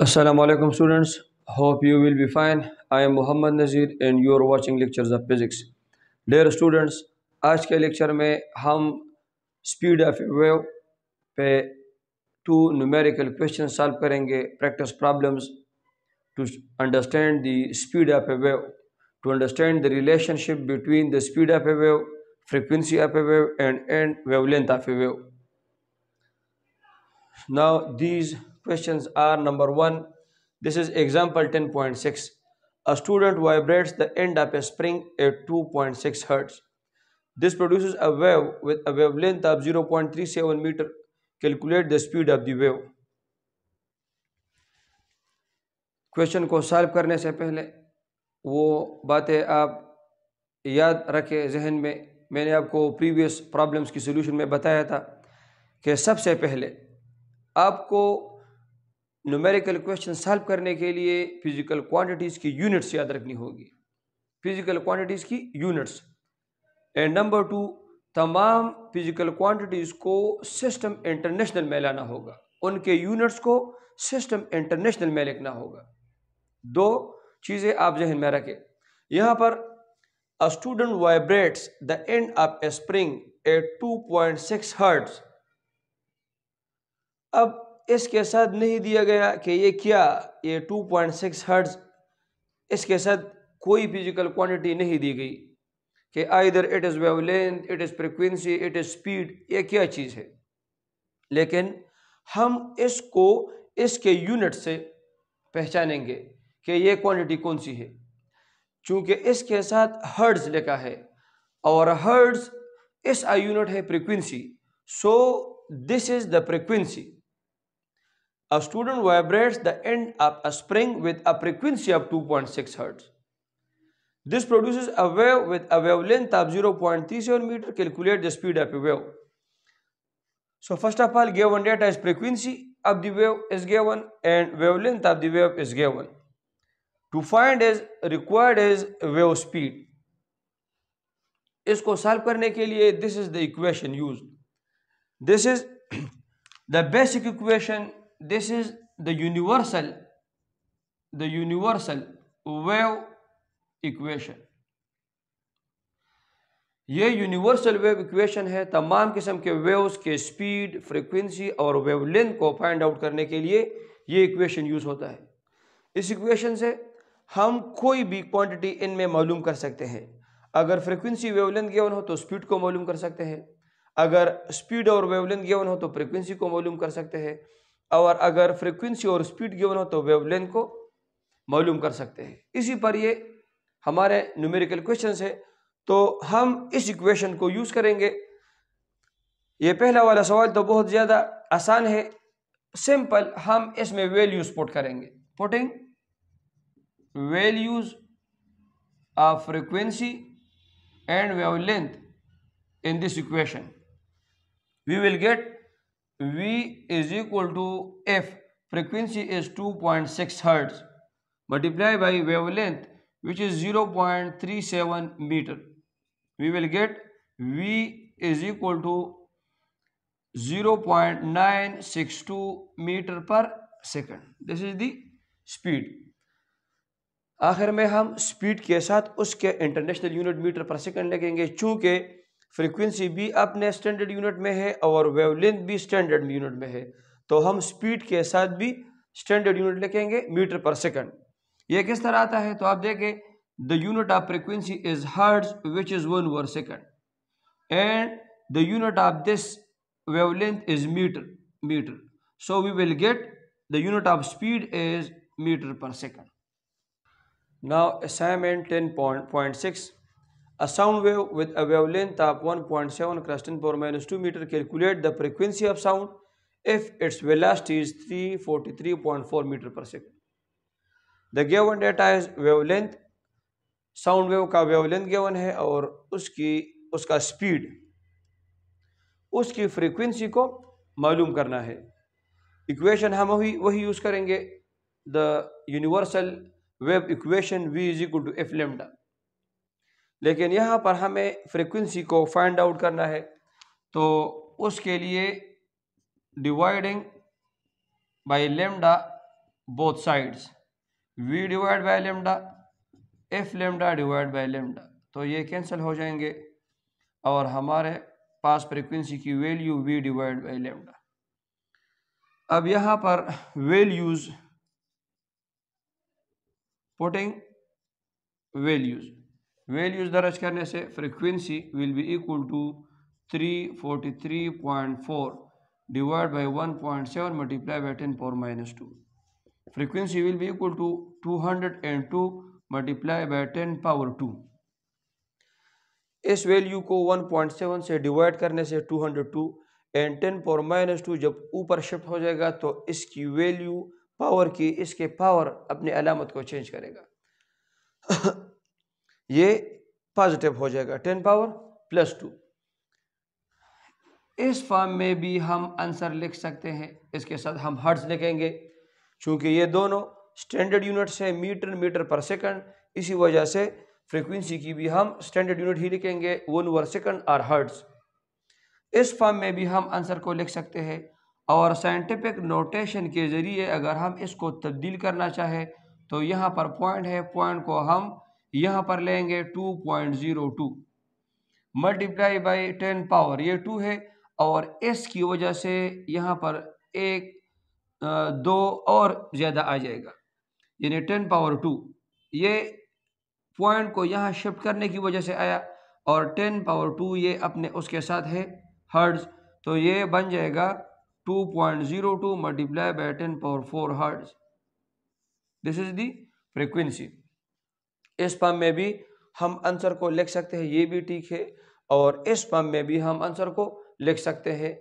Assalamu alaikum students. Hope you will be fine. I am Muhammad Nazir and you are watching lectures of physics. Dear students, आज के lecture में हम speed of wave पे 2 numerical question solve करेंगे. Practice problems to understand the speed of a wave, to understand the relationship between the speed of a wave, frequency of a wave and wavelength of a wave. Now these questions are number 1. This is example 10.6. A student vibrates the end of a spring at 2.6 hertz. This produces a wave with a wavelength of 0.37 meter. Calculate the speed of the wave. Question को solve करने से पहले वो बातें आप याद रखें जहन में. मैंने आपको प्रीवियस प्रॉब्लम्स की सॉल्यूशन में बताया था कि सबसे पहले आपको न्यूमेरिकल क्वेश्चन सॉल्व करने के लिए फिजिकल क्वांटिटीज़ की यूनिट्स याद रखनी होगी. फिजिकल क्वांटिटीज़ की यूनिट्स. एंड नंबर 2, तमाम फिजिकल क्वांटिटीज़ को सिस्टम इंटरनेशनल में लाना होगा. उनके यूनिट्स को सिस्टम इंटरनेशनल में लिखना होगा. 2 चीज़ें आप जहन में रखें. यहाँ पर a student vibrates the end of a spring at 2.6 hertz. अब इसके साथ नहीं दिया गया कि ये क्या, ये 2.6 हर्ट्ज, इसके साथ कोई फिजिकल क्वांटिटी नहीं दी गई कि either it is wavelength, it is frequency, it is speed, ये क्या चीज़ है. लेकिन हम इसको इसके यूनिट से पहचानेंगे कि ये क्वांटिटी कौन सी है. चूंकि इसके साथ हर्ट्ज लिखा है और हर्ट्ज इसका यूनिट है frequency, so this is the frequency. A student vibrates the end of a spring with a frequency of 2.6 hertz. This produces a wave with a wavelength of 0.37 meter. Calculate the speed of a wave. So first of all, given data is frequency of the wave is given and wavelength of the wave is given. To find is required is wave speed. इसको solve करने के लिए this is the equation used. This is the basic equation. This is the universal wave equation. ये universal wave equation है. तमाम किस्म के waves के स्पीड, फ्रीक्वेंसी और वेवलेंथ को फाइंड आउट करने के लिए ये इक्वेशन यूज होता है. इस इक्वेशन से हम कोई भी क्वांटिटी इनमें मालूम कर सकते हैं. अगर फ्रीक्वेंसी वेवलेंथ गिवन हो तो स्पीड को मालूम कर सकते हैं. अगर स्पीड और वेवलेंथ गिवन हो तो फ्रीक्वेंसी को मालूम कर सकते हैं. और अगर फ्रीक्वेंसी और स्पीड गिवन हो तो वेवलेंथ को मालूम कर सकते हैं. इसी पर ये हमारे न्यूमेरिकल क्वेश्चंस है, तो हम इस इक्वेशन को यूज करेंगे. ये पहला वाला सवाल तो बहुत ज़्यादा आसान है, सिंपल. हम इसमें वैल्यूज पुट करेंगे. Putting values of frequency and wavelength in this equation, we will get V is equal to F, frequency is 2.6 hertz, multiply by wavelength which is 0.37 meter. We will get V is equal to 0.962 meter per second. This is the speed. आखिर में हम speed के साथ उसके international unit metre per second लगेंगे. चूंकि frequency भी अपने स्टैंडर्ड यूनिट में है और वेवलेंथ भी स्टैंडर्ड यूनिट में है, तो हम स्पीड के साथ भी स्टैंडर्ड यूनिट लिखेंगे मीटर पर सेकंड. ये किस तरह आता है तो आप देखें. The unit of frequency is hertz which is 1/second and the unit of this wavelength is metre. So we will get the unit of speed is metre per second. Now assignment 10.6. A sound wave with a wavelength of 1.7 × 10⁻² meter. Calculate the frequency of sound if its velocity is 343.4 meter per second. The given data is wavelength. Sound wave का wavelength given है और उसका speed, उसकी frequency को मालूम करना है. Equation हम वही यूज करेंगे, the universal wave equation V is equal to F lambda. लेकिन यहाँ पर हमें फ्रीक्वेंसी को फाइंड आउट करना है, तो उसके लिए dividing by lambda both sides, v divide by lambda, F lambda divide by lambda, तो ये कैंसिल हो जाएंगे और हमारे पास फ्रीक्वेंसी की value v divide by lambda. अब यहाँ पर पुटिंग वैल्यूज दर्ज करने से frequency will be equal to 343.4 divide by 1.7 multiply by 10 power -2। Frequency will be equal to 202 multiply by 10 power 2। इस वैल्यू को 1.7 से डिवाइड करने से 202 एंड 10 पावर -2 जब ऊपर शिफ्ट हो जाएगा तो इसकी वैल्यू पावर की, इसके पावर अपने अलामत को चेंज करेगा ये पॉजिटिव हो जाएगा 10 पावर +2। इस फॉर्म में भी हम आंसर लिख सकते हैं, इसके साथ हम हर्ट्ज लिखेंगे क्योंकि ये दोनों स्टैंडर्ड यूनिट्स है, मीटर पर सेकंड, इसी वजह से फ्रीक्वेंसी की भी हम स्टैंडर्ड यूनिट ही लिखेंगे 1/सेकंड और हर्ट्ज। इस फॉर्म में भी हम आंसर को लिख सकते हैं और साइंटिफिक नोटेशन के ज़रिए अगर हम इसको तब्दील करना चाहें तो यहाँ पर पॉइंट है, पॉइंट को हम यहाँ पर लेंगे 2.02 मल्टीप्लाई बाई 10 पावर, ये 2 है और इस की वजह से यहाँ पर एक 2 और ज़्यादा आ जाएगा यानी 10 पावर 2। ये पॉइंट को यहाँ शिफ्ट करने की वजह से आया और 10 पावर 2 ये अपने उसके साथ है हर्ट्ज, तो ये बन जाएगा 2.02 multiply by 10 power 4 hertz. This is the frequency. इस फॉर्म में भी हम आंसर को लिख सकते हैं, ये भी ठीक है, और इस फॉर्म में भी हम आंसर को लिख सकते हैं।